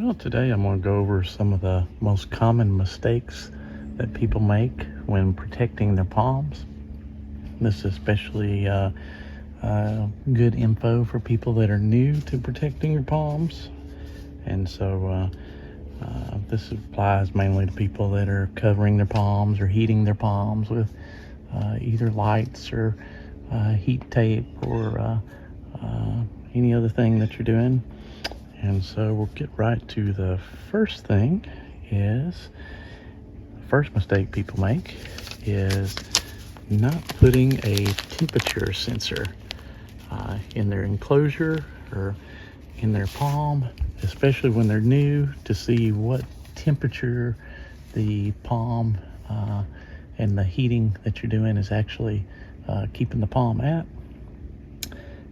Well, today I'm going to go over some of the most common mistakes that people make when protecting their palms. This is especially good info for people that are new to protecting your palms. And so this applies mainly to people that are covering their palms or heating their palms with either lights or heat tape or any other thing that you're doing. And so we'll get right to the first thing. The first mistake people make is not putting a temperature sensor in their enclosure or in their palm, especially when they're new, to see what temperature the palm and the heating that you're doing is actually keeping the palm at.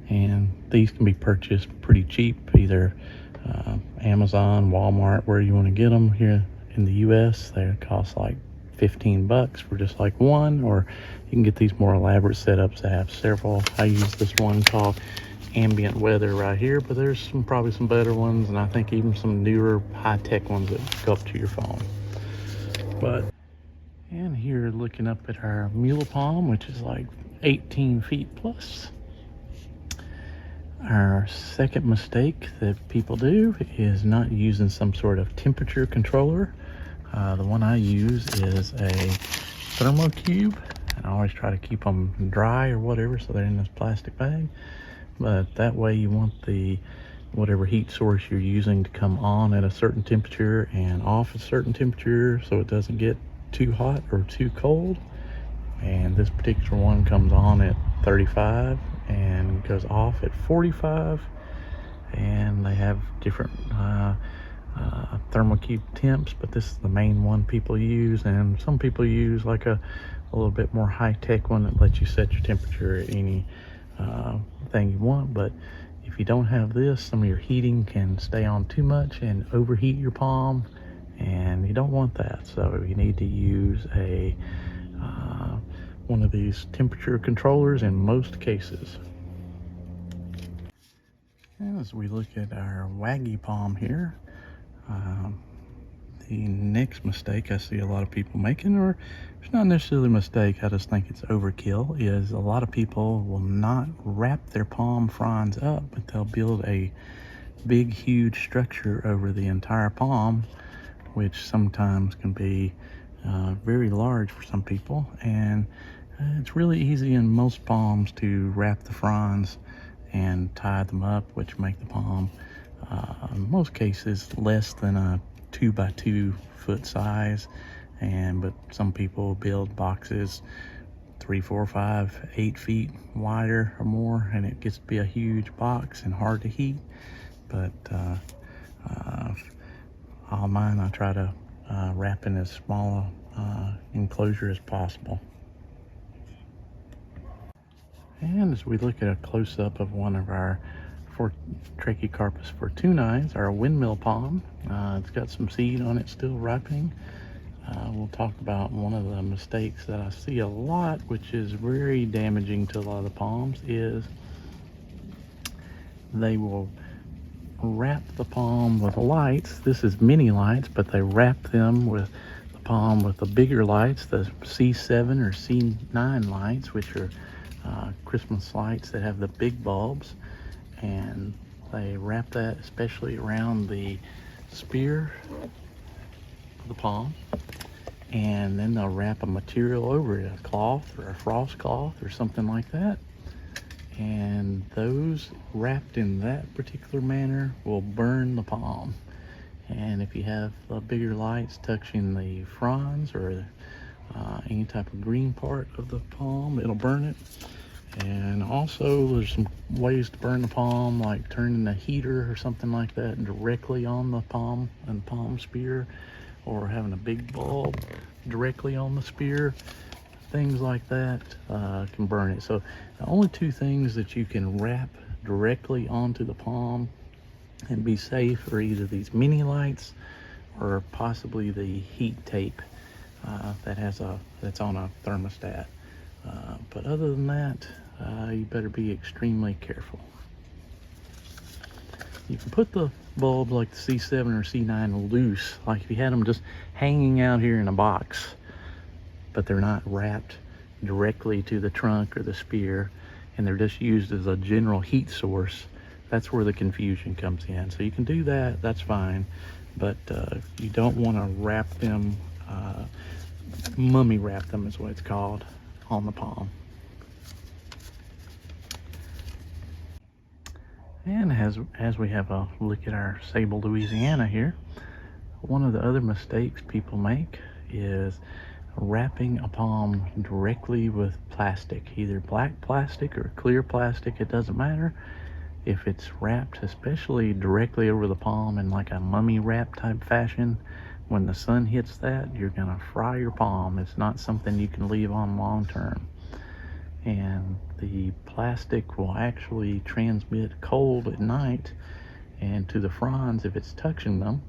And these can be purchased pretty cheap, either Amazon, Walmart, where you want to get them. Here in the US, they cost like $15 for just like one, or you can get these more elaborate setups that have several. I use this one called Ambient Weather right here, but there's probably some better ones, and I think even some newer high-tech ones that go up to your phone. And here, looking up at our mule palm, which is like 18 feet plus. Our second mistake that people do is not using some sort of temperature controller. The one I use is a Thermocube, and I always try to keep them dry or whatever, so they're in this plastic bag. But that way you want whatever heat source you're using to come on at a certain temperature and off at a certain temperature, so it doesn't get too hot or too cold. And this particular one comes on at 35 and goes off at 45, and they have different Thermocube temps, but this is the main one people use. And some people use like a little bit more high-tech one that lets you set your temperature at any thing you want. But if you don't have this, some of your heating can stay on too much and overheat your palm, and you don't want that. So you need to use one of these temperature controllers in most cases. And as we look at our waggy palm here, the next mistake I see a lot of people making, or it's not necessarily a mistake, I just think it's overkill, is a lot of people will not wrap their palm fronds up, but they'll build a big, huge structure over the entire palm, which sometimes can be very large for some people. And it's really easy in most palms to wrap the fronds and tie them up, which make the palm, in most cases, less than a 2 by 2 foot size. But some people build boxes 3, 4, 5, 8 feet wider or more, and it gets to be a huge box and hard to heat. But all mine, I try to wrap in as small enclosure as possible. And as we look at a close-up of one of our Trachycarpus fortunais, our windmill palm, it's got some seed on it still ripening. We'll talk about one of the mistakes that I see a lot, which is very damaging to a lot of the palms, is they will wrap the palm with lights. This is mini lights, but they wrap them with the palm with the bigger lights, the C7 or C9 lights, which are Christmas lights that have the big bulbs. And they wrap that especially around the spear of the palm, and then they'll wrap a material over it, a cloth or a frost cloth or something like that. And those wrapped in that particular manner will burn the palm. And if you have bigger lights touching the fronds or any type of green part of the palm, it'll burn it. And also there's some ways to burn the palm, like turning the heater or something like that directly on the palm and palm spear, or having a big bulb directly on the spear. Things like that can burn it. So the only two things that you can wrap directly onto the palm and be safe are either these mini lights or possibly the heat tape that's on a thermostat. But other than that, you better be extremely careful. you can put the bulbs like the C7 or C9 loose, like if you had them just hanging out here in a box, but they're not wrapped directly to the trunk or the spear, and they're just used as a general heat source. That's where the confusion comes in. So you can do that, that's fine, but you don't want to wrap them, mummy wrap them is what it's called, on the palm. And as we have a look at our Sable, Louisiana here, one of the other mistakes people make is wrapping a palm directly with plastic, either black plastic or clear plastic, it doesn't matter. If it's wrapped especially directly over the palm in like a mummy wrap type fashion, when the sun hits that, you're gonna fry your palm. It's not something you can leave on long term. And the plastic will actually transmit cold at night and to the fronds if it's touching them.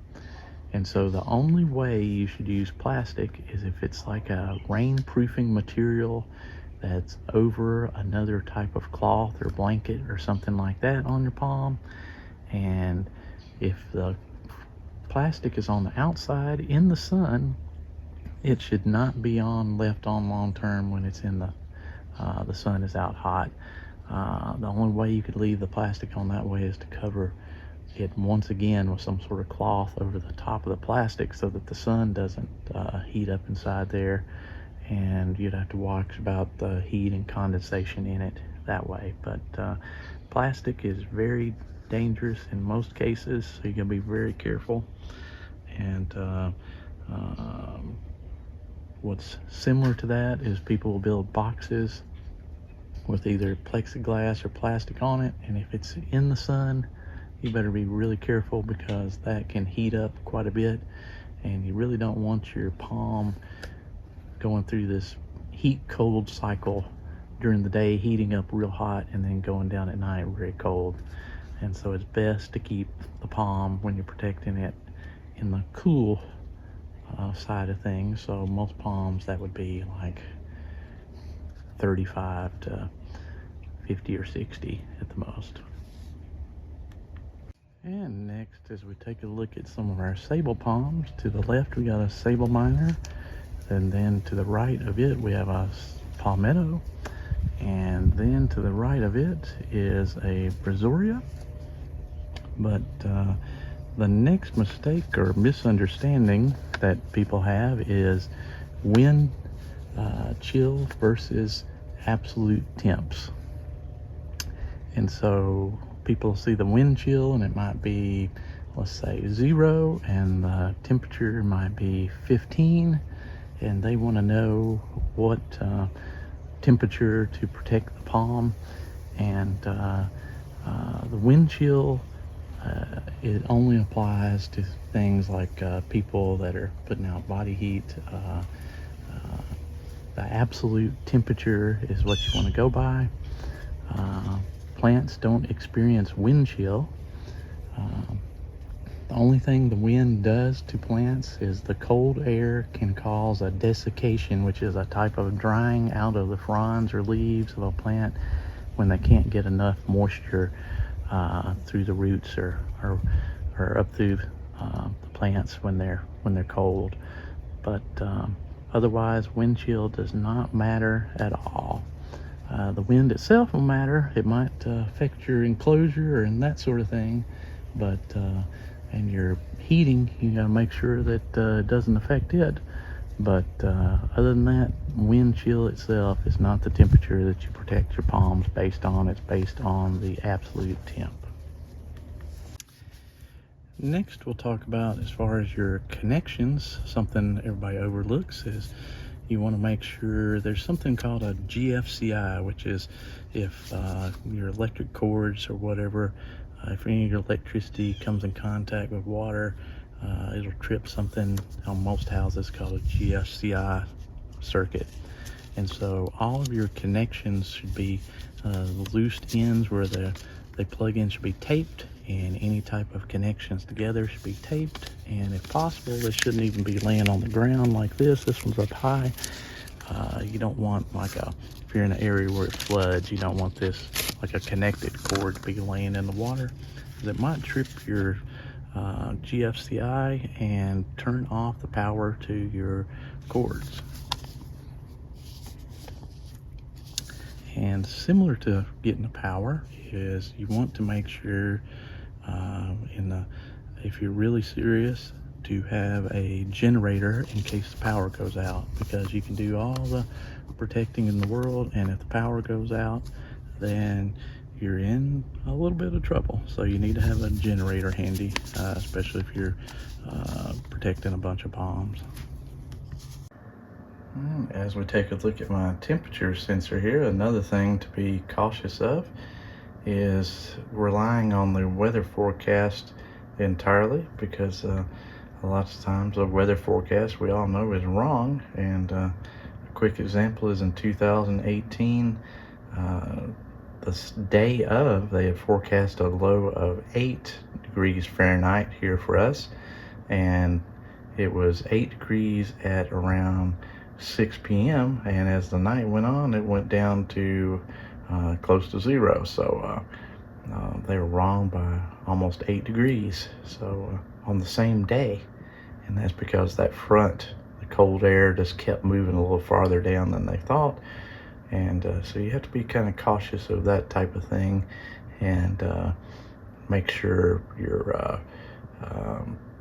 And so the only way you should use plastic is if it's like a rainproofing material that's over another type of cloth or blanket or something like that on your palm. And if the plastic is on the outside in the sun, it should not be left on long term when it's in the sun is out hot. The only way you could leave the plastic on that way is to cover it once again with some sort of cloth over the top of the plastic so that the sun doesn't heat up inside there, and you'd have to watch about the heat and condensation in it that way. But plastic is very dangerous in most cases, so you're going to be very careful. And what's similar to that is people will build boxes with either plexiglass or plastic on it, and if it's in the sun, you better be really careful because that can heat up quite a bit, and you really don't want your palm going through this heat cold cycle during the day, heating up real hot and then going down at night very cold. And so it's best to keep the palm, when you're protecting it, in the cool side of things. So most palms, that would be like 35 to 50 or 60 at the most. And next, as we take a look at some of our sable palms, to the left we got a sable minor, and then to the right of it we have a palmetto, and then to the right of it is a brazoria. But the next mistake or misunderstanding that people have is wind chill versus absolute temps. And so people see the wind chill and it might be, let's say 0, and the temperature might be 15, and they want to know what temperature to protect the palm. And the wind chill, it only applies to things like people that are putting out body heat. The absolute temperature is what you want to go by. Plants don't experience wind chill. The only thing the wind does to plants is the cold air can cause a desiccation, which is a type of drying out of the fronds or leaves of a plant when they can't get enough moisture through the roots or up through the plants when they're cold. But otherwise, wind chill does not matter at all. The wind itself will matter. It might affect your enclosure and that sort of thing, but and your heating, you got to make sure that it doesn't affect it. But other than that, wind chill itself is not the temperature that you protect your palms based on. It's based on the absolute temp. Next, we'll talk about, as far as your connections, something everybody overlooks is you want to make sure there's something called a GFCI, which is if your electric cords or whatever, if any of your electricity comes in contact with water, it'll trip something on most houses called a GFCI circuit. And so all of your connections should be, the loose ends where they plug in should be taped, and any type of connections together should be taped. And if possible, they shouldn't even be laying on the ground like this. This one's up high. You don't want, like, if you're in an area where it floods, you don't want this, like a connected cord, to be laying in the water. that might trip your GFCI and turn off the power to your cords. And similar to getting the power is you want to make sure if you're really serious, to have a generator in case the power goes out, because you can do all the protecting in the world, and if the power goes out, then you're in a little bit of trouble. So you need to have a generator handy, especially if you're protecting a bunch of palms. As we take a look at my temperature sensor here, another thing to be cautious of is relying on the weather forecast entirely, because a lot of times the weather forecast, we all know, is wrong. And a quick example is in 2018, the day of, they had forecast a low of 8 degrees Fahrenheit here for us, and it was 8 degrees at around 6 p.m. and as the night went on, it went down to close to 0. So they were wrong by almost 8 degrees. So on the same day, and that's because that front, the cold air, just kept moving a little farther down than they thought. And so you have to be kind of cautious of that type of thing, and make sure you're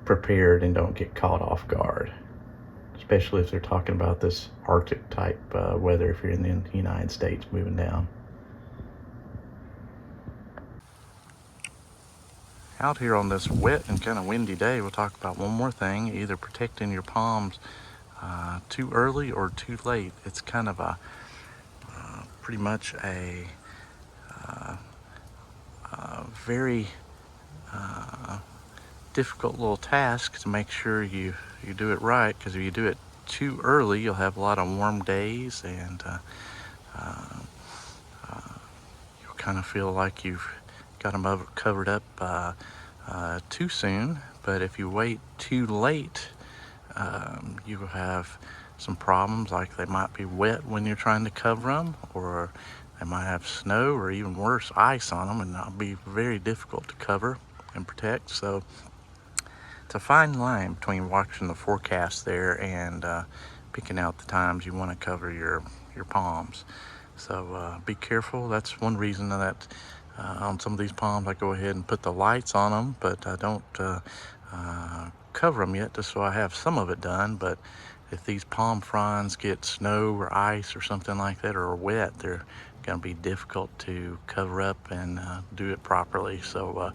prepared and don't get caught off guard, especially if they're talking about this Arctic type weather if you're in the United States moving down. Out here on this wet and kind of windy day, we'll talk about one more thing: either protecting your palms too early or too late. It's kind of a pretty much a very difficult little task to make sure you do it right, because if you do it too early, you'll have a lot of warm days, and you'll kind of feel like you've got them covered up too soon. But if you wait too late, you will have some problems, like they might be wet when you're trying to cover them, or they might have snow, or even worse, ice on them, and that'll be very difficult to cover and protect. So it's a fine line between watching the forecast there and picking out the times you want to cover your palms. So be careful. That's one reason that on some of these palms I go ahead and put the lights on them, but I don't cover them yet, just so I have some of it done. But if these palm fronds get snow or ice or something like that, or are wet, they're going to be difficult to cover up and do it properly. So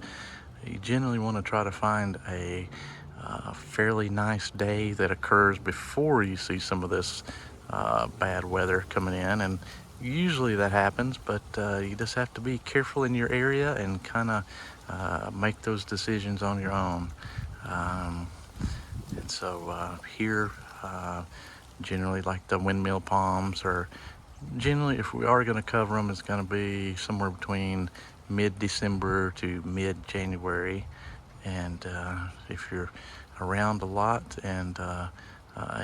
you generally want to try to find a fairly nice day that occurs before you see some of this bad weather coming in, and usually that happens, but you just have to be careful in your area and kind of make those decisions on your own. And so here, generally, like the windmill palms, or generally, if we are going to cover them, it's going to be somewhere between mid-December to mid-January. And if you're around a lot and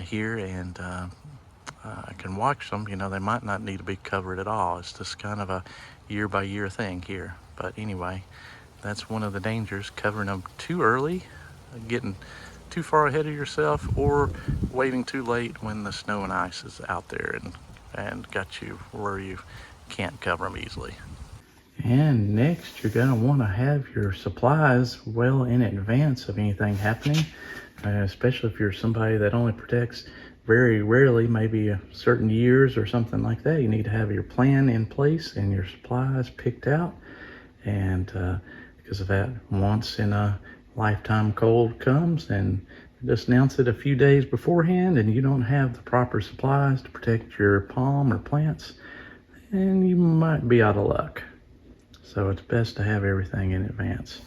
here and can watch them, they might not need to be covered at all. It's just kind of a year-by-year thing here. But anyway, that's one of the dangers: covering them too early, getting too far ahead of yourself, or waiting too late when the snow and ice is out there and got you where you can't cover them easily. And next, you're going to want to have your supplies well in advance of anything happening, especially if you're somebody that only protects very rarely, maybe certain years or something like that. You need to have your plan in place and your supplies picked out. And because of that, once in a lifetime cold comes and just announce it a few days beforehand, and you don't have the proper supplies to protect your palm or plants, and you might be out of luck. So it's best to have everything in advance.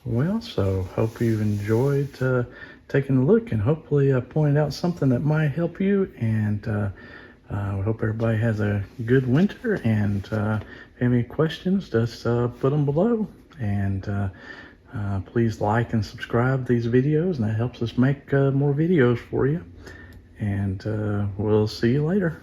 Well, so hope you've enjoyed taking a look, and hopefully I pointed out something that might help you. And we hope everybody has a good winter. And if you have any questions, just put them below. And please like and subscribe to these videos, and that helps us make more videos for you. And we'll see you later.